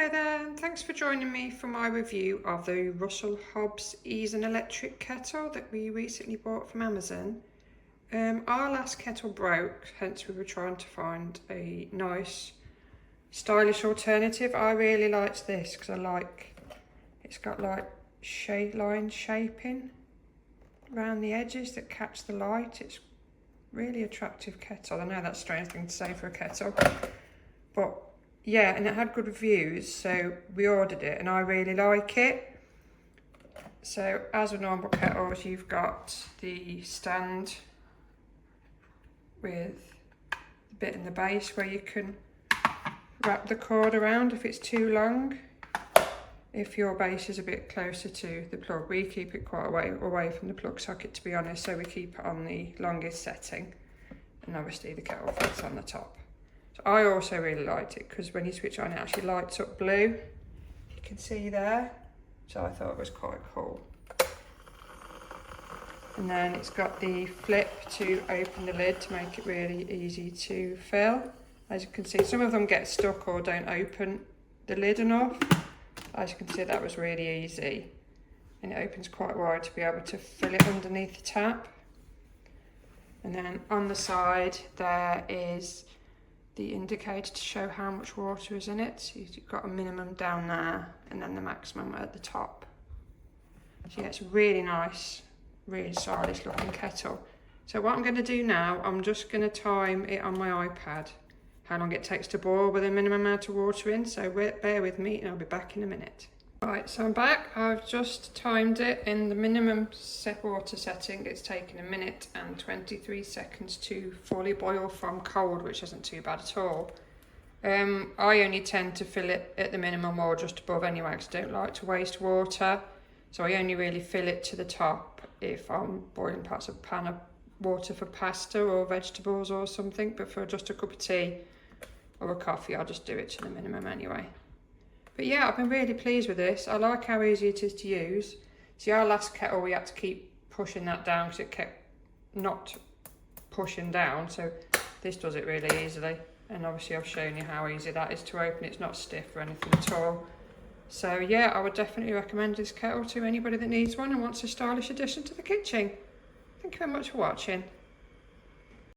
Hello there, and thanks for joining me for my review of the Russell Hobbs Eden electric kettle that we recently bought from Amazon. Our last kettle broke, hence we were trying to find a nice stylish alternative. I really liked this because it's got like line shaping around the edges that catch the light. It's really attractive kettle. I know that's a strange thing to say for a kettle, but yeah, and it had good reviews, so we ordered it and I really like it. So as with normal kettles, you've got the stand with the bit in the base where you can wrap the cord around if it's too long. If your base is a bit closer to the plug, we keep it quite away from the plug socket, to be honest, so we keep it on the longest setting, and obviously the kettle fits on the top. So I also really liked it because when you switch on, it actually lights up blue, you can see there, so I thought it was quite cool. And then it's got the flip to open the lid to make it really easy to fill. As you can see, some of them get stuck or don't open the lid enough. As you can see, that was really easy, and it opens quite wide to be able to fill it underneath the tap. And then on the side there is the indicator to show how much water is in it. So you've got a minimum down there and then the maximum at the top. So yeah, it's a really nice, really stylish looking kettle. So what I'm going to do now, I'm just going to time it on my iPad, how long it takes to boil with a minimum amount of water in. So bear with me and I'll be back in a minute. Right, so I'm back. I've just timed it in the minimum water setting. It's taken 1 minute and 23 seconds to fully boil from cold, which isn't too bad at all. I only tend to fill it at the minimum or just above anyway, because I don't like to waste water. So I only really fill it to the top if I'm boiling perhaps a pan of water for pasta or vegetables or something, but for just a cup of tea or a coffee, I'll just do it to the minimum anyway. But yeah, I've been really pleased with this. I like how easy it is to use. See, our last kettle, we had to keep pushing that down because it kept not pushing down. So this does it really easily. And obviously I've shown you how easy that is to open. It's not stiff or anything at all. So yeah, I would definitely recommend this kettle to anybody that needs one and wants a stylish addition to the kitchen. Thank you very much for watching.